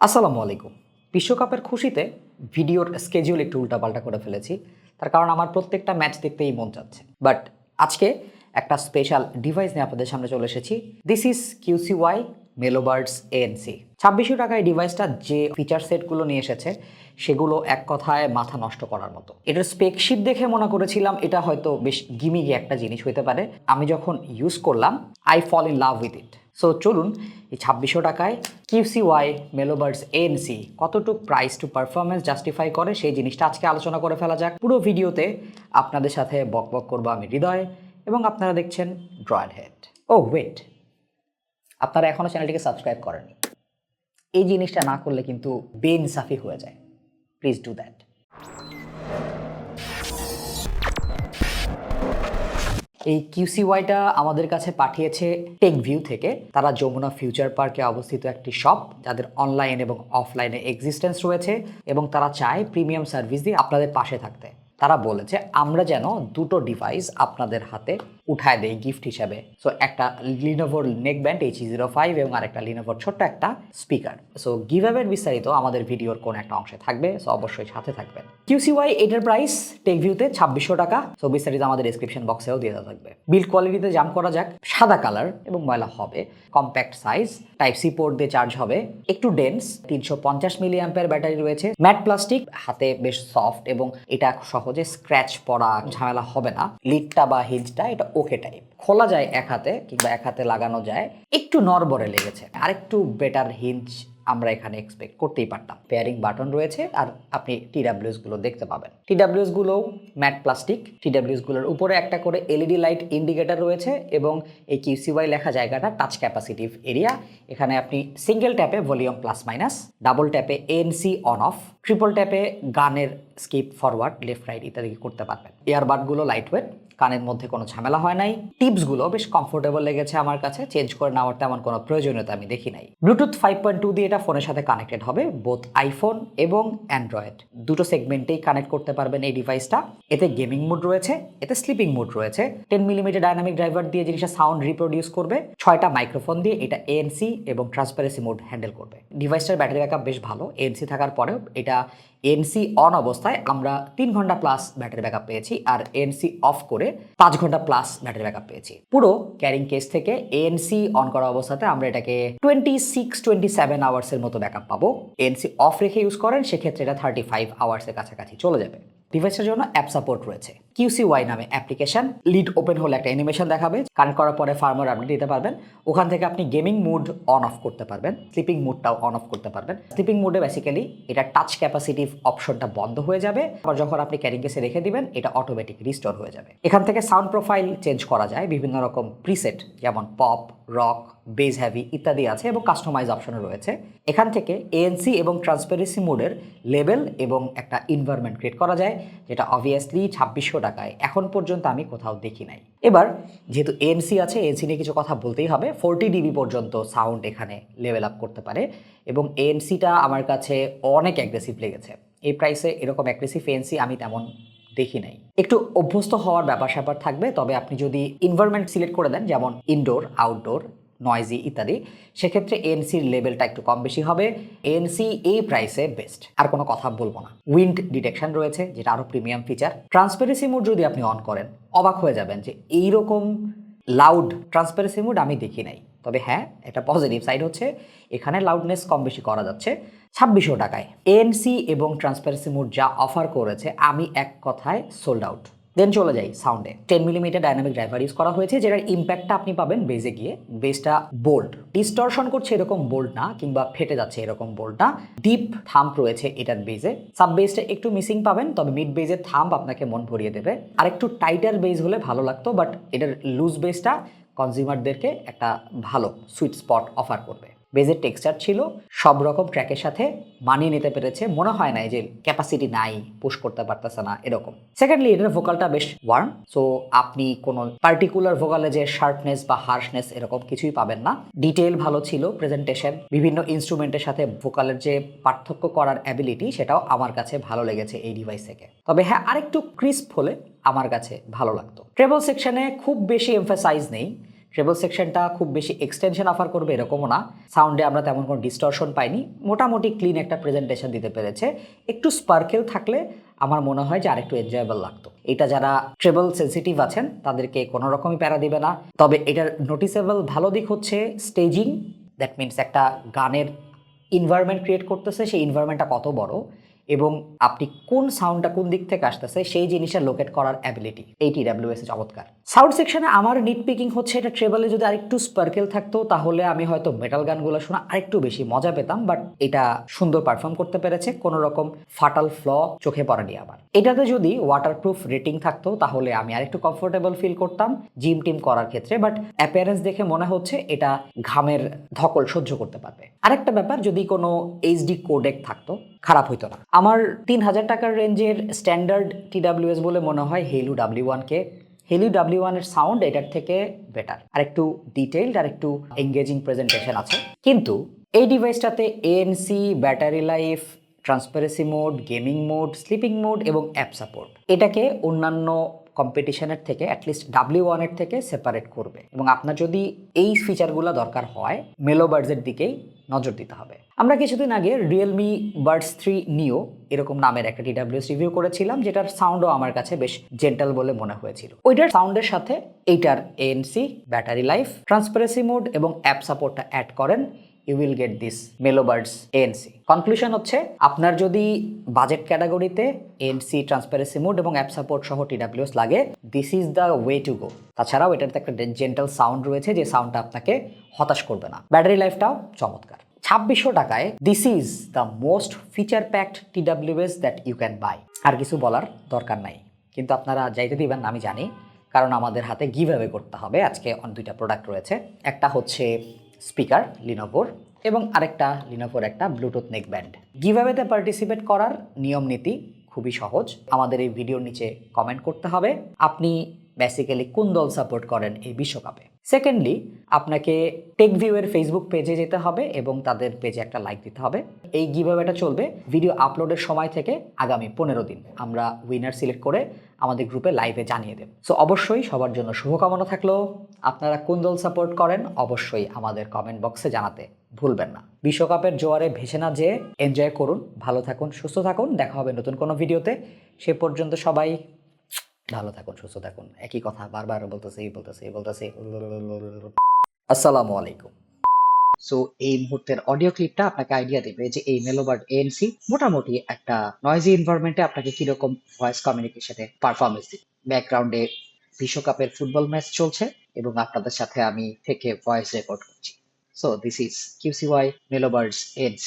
আসসালামু আলাইকুম। বিশ্বকাপের খুশিতে ভিডিওর স্কেডিউল একটু উল্টাপাল্টা করে ফেলেছি। তার কারণ আমার প্রত্যেকটা ম্যাচ দেখতেই মন চাচ্ছে। বাট আজকে একটা স্পেশাল ডিভাইস নিয়ে আপনাদের সামনে চলে এসেছি। This is QCY Melobuds ANC। 2600 টাকায় ডিভাইসটা যে ফিচার সেটগুলো নিয়ে এসেছে সেগুলো এক কথায় মাথা নষ্ট করার মতো। এটার স্পেকশিট দেখে মনে করেছিলাম এটা হয়তো বেশ গিমিগি একটা জিনিস হতে পারে। আমি যখন ইউজ করলাম I fall in love with it. So চলুন এই 2600 টাকায় QCY Melobuds ANC কতটুকু প্রাইস টু পারফরমেন্স জাস্টিফাই করে সেই জিনিসটা আজকে আলোচনা করে ফেলা যাক। পুরো ভিডিওতে আপনাদের সাথে বকবক করবো আমি হৃদয় এবং আপনারা দেখছেন ড্রয়েড হেড। ও ওয়েট, আপনারা এখনও চ্যানেলটিকে সাবস্ক্রাইব করেননি। এই জিনিসটা না করলে কিন্তু বেইনসাফি হয়ে যায়। Please do that. এই QCYটা আমাদের কাছে পাঠিয়েছে টেকভিউ থেকে। তারা যমুনা ফিউচার পার্কে অবস্থিত একটি শপ, যাদের অনলাইন এবং অফলাইনে এক্সিস্টেন্স রয়েছে এবং তারা চায় প্রিমিয়াম সার্ভিস দিয়ে আপনাদের পাশে থাকতে। তারা বলেছে আমরা যেন দুটো ডিভাইস আপনাদের হাতে উঠায় দেই গিফট হিসাবে। সো একটা লিনোভোর নেকব্যান্ড H05 এবং আরেকটা লিনোভোর ছোট্ট একটা স্পিকার। সো গিভঅ্যাওয়ের বিস্তারিত আমাদের ভিডিওর কোন একটা অংশে থাকবে, সো অবশ্যই সাথে থাকবেন। QCY এটার প্রাইস টেকভিউতে 2600 টাকা। সো বিস্তারিত আমাদের ডেসক্রিপশন বক্সেও দিয়ে দেওয়া থাকবে। বিল্ড কোয়ালিটিতে জাম্প করা যাক। সাদা কালার এবং ময়লা হবে, compact size, type C port দিয়ে চার্জ হবে, একটু ডেন্স, 350 মিলি অ্যাম্পিয়ার ব্যাটারি রয়েছে, ম্যাট প্লাস্টিক, হাতে বেশ সফট এবং এটা সহজে স্ক্র্যাচ পড়া ঝামেলা হবে না। লিডটা বা হিঞ্জটা এটা ওকে টাইপ, খোলা যায় এক হাতে কিংবা এক হাতে লাগানো যায়। একটু নড়বড়ে লেগেছে, আরেকটু বেটার হিঞ্জ আমরা এখানে এক্সপেক্ট করতেই পারতাম। পেয়ারিং বাটন রয়েছে আর আপনি TWS গুলো দেখতে পাবেন। TWS গুলো ম্যাট প্লাস্টিক। TWS গুলোর উপরে একটা করে LED লাইট ইন্ডিকেটর রয়েছে এবং এই QCY লেখা জায়গাটা টাচ ক্যাপাসিটিভ এরিয়া। এখানে আপনি সিঙ্গেল ট্যাপে ভলিউম প্লাস মাইনাস, ডাবল ট্যাপে ANC অন অফ, ট্রিপল ট্যাপে গানের স্কিপ ফরওয়ার্ড লেফট রাইট ইত্যাদি করতে পারবেন। ইয়ারবাডগুলো লাইট ওয়েট, কানের মধ্যে কোনো ঝামেলা হয় নাই। টিপসগুলো বেশ কমফোর্টেবল লেগেছে আমার কাছে, চেঞ্জ করে নেওয়ার তেমন কোনো প্রয়োজনীয়তা আমি দেখি নাই। ব্লুটুথ 5.2 দিয়ে এটা ফোনের সাথে কানেক্টেড হবে, বোথ আইফোন এবং অ্যান্ড্রয়েড দুটো সেগমেন্টেই কানেক্ট করতে পারবেন এই ডিভাইসটা। এতে গেমিং মোড রয়েছে, এতে স্লিপিং মোড রয়েছে। 10 মিলিমিটার ডাইনামিক ড্রাইভার দিয়ে জিনিসটা সাউন্ড রিপ্রোডিউস করবে। 6টা মাইক্রোফোন দিয়ে এটা ANC এবং ট্রান্সপারেন্সি মোড হ্যান্ডেল করবে। ডিভাইসটার ব্যাটারি ব্যাকআপ বেশ ভালো। ANC থাকার পরেও এটা ANC অন অবস্থায় আমরা 3 ঘন্টা প্লাস ব্যাটারি ব্যাকআপ পেয়েছি আর ANC অফ করে 5 ঘন্টা প্লাস ব্যাটারি ব্যাকআপ পেয়েছি। পুরো ক্যারিং কেস থেকে ANC অন করা অবস্থাতে আমরা এটাকে 26-27 আওয়ার্সের মতো ব্যাকআপ পাবো। ANC অফ রেখে ইউজ করেন সেক্ষেত্রে এটা 35 আওয়ার্সের কাছাকাছি চলে যাবে। ডিভাইসের জন্য অ্যাপ সাপোর্ট রয়েছে। QCY নামে অ্যাপ্লিকেশন, লিড ওপেন হলে একটা অ্যানিমেশন দেখাবে, কানেক্ট করার পরে ফার্মওয়্যার আপডেট দিতে পারবেন। ওখান থেকে আপনি গেমিং মোড অন অফ করতে পারবেন, স্লিপিং মোডটাও অন অফ করতে পারবেন। স্লিপিং মোডে বেসিক্যালি এটা টাচ ক্যাপাসিটিভ অপশনটা বন্ধ হয়ে যাবে, আবার যখন আপনি ক্যারিং কেসে রেখে দিবেন এটা অটোমেটিক রিস্টোর হয়ে যাবে। এখান থেকে সাউন্ড প্রোফাইল চেঞ্জ করা যায়, বিভিন্ন রকম প্রিসেট যেমন পপ, রক, বেজ হ্যাভি ইত্যাদি আছে এবং কাস্টমাইজ অপশনও রয়েছে। এখান থেকে ANC এবং ট্রান্সপারেন্সি মোডের লেভেল এবং একটা এনভায়রনমেন্ট ক্রিয়েট করা যায়, যেটা অবভিয়াসলি 2600 টাকায় এখন পর্যন্ত আমি কোথাও দেখি নাই। এবার যেহেতু ANC আছে, ANC নিয়ে কিছু কথা বলতেই হবে। 40 dB পর্যন্ত সাউন্ড এখানে লেভেল আপ করতে পারে এবং ANCটা আমার কাছে অনেক অ্যাগ্রেসিভ লেগেছে। এই প্রাইসে এরকম অ্যাগ্রেসিভ ANC আমি তেমন দেখি নাই। একটু অভ্যস্ত হওয়ার ব্যাপার স্যাপার থাকবে, তবে আপনি যদি এনভায়রনমেন্ট সিলেক্ট করে দেন যেমন ইনডোর, আউটডোর, নয়েজি ইত্যাদি, সেক্ষেত্রে ANCর লেভেলটা একটু কম বেশি হবে। ANC এই প্রাইসে বেস্ট, আর কোনো কথা বলবো না। উইন্ড ডিটেকশন রয়েছে যেটা আরও প্রিমিয়াম ফিচার। ট্রান্সপারেন্সি মোড যদি আপনি অন করেন অবাক হয়ে যাবেন যে এইরকম লাউড ট্রান্সপারেন্সি মোড আমি দেখি নাই। তবে হ্যাঁ, একটা পজিটিভ সাইড হচ্ছে এখানে লাউডনেস কম বেশি করা যাচ্ছে। 2600 টাকায় ANC এবং ট্রান্সপারেন্সি মোড যা অফার করেছে আমি এক কথায় সোল্ড আউট। দেন চলে যাই সাউন্ডে। 10 মিলিমিটার ডাইনামিক ড্রাইভার ইউজ করা হয়েছে, যেটার ইম্প্যাক্টটা আপনি পাবেন বেজে গিয়ে। বেসটা বোল্ড, ডিস্টরশন করছে এরকম বোল্ড না, কিংবা ফেটে যাচ্ছে এরকম বোল্ড না। ডিপ থাম্প রয়েছে এটার বেজে। সাব বেসটা একটু মিসিং পাবেন, তবে মিড বেজের থাম্প আপনাকে মন ভরিয়ে দেবে। আর একটু টাইটার বেস হলে ভালো লাগতো, বাট এটার লুজ বেসটা কনজিউমারদেরকে একটা ভালো সুইট স্পট অফার করবে। বেজের টেক্সচার ছিল, সব রকম ট্র্যাকের সাথে মানিয়ে নিতে পেরেছে, মনে হয় না যে ক্যাপাসিটি নাই, পুশ করতে পারতেছে না এরকম। সেকেন্ডলি এটার ভোকালটা বেশ ওয়ার্ম, সো আপনি কোনো পার্টিকুলার ভোকালে যে শার্পনেস বা হার্শনেস এরকম কিছুই পাবেন না। ডিটেল ভালো ছিল, প্রেজেন্টেশন, বিভিন্ন ইনস্ট্রুমেন্টের সাথে ভোকালের যে পার্থক্য করার অ্যাবিলিটি সেটাও আমার কাছে ভালো লেগেছে এই ডিভাইস থেকে। তবে হ্যাঁ, আরেকটু ক্রিস্প হলে আমার কাছে ভালো লাগতো। ট্রেবল সেকশনে খুব বেশি এমফাসাইজ নেই, ট্রেবল সেকশনটা খুব বেশি এক্সটেনশন অফার করবে এরকমও না, সাউন্ডে আমরা তেমন কোনো ডিস্টরশন পাইনি, মোটামুটি ক্লিন একটা প্রেজেন্টেশন দিতে পেরেছে। একটু স্পার্কেল থাকলে আমার মনে হয় যে আরেকটু এনজয়েবল লাগতো। এটা যারা ট্রেবল সেন্সিটিভ আছেন তাদেরকে কোনো রকমই প্যারা দিবে না। তবে এটার নোটিসেবল ভালো দিক হচ্ছে স্টেজিং, দ্যাট মিনস একটা গানের ইনভায়রনমেন্ট ক্রিয়েট করতেছে, সেই ইনভায়রনমেন্টটা কত বড় এবং আপনি কোন সাউন্ডটা কোন দিক থেকে আসতেছে সেই জিনিসটা লোকেট করার অ্যাবিলিটি, এই TWS এ চমৎকার। সাউন্ড সেকশনে আমার নিট পিকিং হচ্ছে এটা ট্রেবলে যদি আরেকটু স্পার্কেল থাকতো তাহলে আমি হয়তো মেটাল গানগুলো শোনা আরেকটু বেশি মজা পেতাম, বাট এটা সুন্দর পারফর্ম করতে পেরেছে, কোনো রকম ফাটাল ফ্ল চোখে পড়েনি আমার। এটাতে যদি ওয়াটারপ্রুফ রেটিং থাকতো তাহলে আমি আরেকটু কমফোর্টেবল ফিল করতাম জিম টিম করার ক্ষেত্রে, বাট অ্যাপিয়ারেন্স দেখে মনে হচ্ছে এটা ঘামের ধকল সহ্য করতে পারবে। আরেকটা ব্যাপার, যদি কোনো এইচডি কোডেক থাকতো খারাপ হইতো না। আমার 3000 টাকার রেঞ্জের স্ট্যান্ডার্ড TWS বলে মনে হয় হেলু W1কে। হেলু W1 এর সাউন্ড এটার থেকে বেটার, আর একটু ডিটেইলড আর একটু এঙ্গেজিং প্রেজেন্টেশন আছে। কিন্তু এই ডিভাইসটাতে ANC, battery life, transparency mode, gaming mode, sleeping mode এবং অ্যাপ সাপোর্ট এটাকে অন্যান্য কম্পিটিশনের থেকে অ্যাটলিস্ট W1 এর থেকে সেপারেট করবে। এবং আপনার যদি এই ফিচারগুলো দরকার হয় মেলোবাডসের দিকেই নজর দিতে হবে। আমরা কিছুদিন আগে রিয়েলমি বাডস 3 নিও এরকম নামের একটা TWS রিভিউ করেছিলাম, যেটার সাউন্ডও আমার কাছে বেশ জেন্টাল বলে মনে হয়েছিল। ওইটার সাউন্ডের সাথে এইটার ANC, battery life, transparency mode এবং অ্যাপ সাপোর্টটা অ্যাড করেন, you will get this Melobuds ANC। Conclusion হচ্ছে আপনার যদি বাজেট ক্যাটাগরিতে ANC, ট্রান্সপারেন্সি মোড এবং অ্যাপ সাপোর্ট সহ TWS লাগে, this is the way to go. তাছাড়াও এটাতে একটা জেন্টাল সাউন্ড রয়েছে যে সাউন্ডটা আপনাকে হতাশ করবে না। ব্যাটারি লাইফটাও চমৎকার। 2600 টাকায় this is the most feature packed TWS that you can buy. আর কিছু বলার দরকার নাই, কিন্তু আপনারা যাইতে দিবেন আমি জানি, কারণ আমাদের হাতে গিভঅ্যাওয়ে করতে হবে। আজকে দুইটা প্রোডাক্ট রয়েছে, একটা হচ্ছে স্পিকার লিনোভোর এবং আরেকটা লিনোভোর একটা ব্লুটুথ নেক ব্যান্ড। গিভঅ্যাওয়েতে পার্টিসিপেট করার নিয়ম নীতি খুবই সহজ, আমাদের এই ভিডিওর নিচে কমেন্ট করতে হবে আপনি বেসিক্যালি কোন দল সাপোর্ট করেন এই বিশ্বকাপে। সেকেন্ডলি, আপনাকে টেকভিউ এর ফেসবুক পেজে যেতে হবে এবং তাদের পেজে একটা লাইক দিতে হবে। এই গিভঅ্যাওয়েটা চলবে ভিডিও আপলোডের সময় থেকে আগামী 15 দিন। আমরা উইনার সিলেক্ট করে আমাদের গ্রুপে লাইভে জানিয়ে দেব। সো অবশ্যই সবার জন্য শুভকামনা থাকলো। আপনারা কোন দল সাপোর্ট করেন অবশ্যই আমাদের কমেন্ট বক্সে জানাতে ভুলবেন না। বিশ্বকাপের জোয়ারে ভেসে না যেয়ে এনজয় করুন, ভালো থাকুন, সুস্থ থাকুন। দেখা হবে নতুন কোনো ভিডিওতে। সে পর্যন্ত সবাই ভালো থাকুন, সুস্থ থাকুন। একই কথা বারবার বলতেছি। আসসালামু আলাইকুম। সো এই মুহূর্তের অডিও ক্লিপটা আপনাকে আইডিয়া দেবে যে এই মেলোবাড ANC মোটামুটি একটা নয়েজি এনভায়রনমেন্টে আপনাকে কিরকম ভয়েস কমিউনিকেশনে পারফরমেন্স দিবে। ব্যাকগ্রাউন্ডে বিশ্বকাপের ফুটবল ম্যাচ চলছে এবং আপনাদের সাথে আমি থেকে ভয়েস রেকর্ড করছি। So this is QCY Melobuds ANC।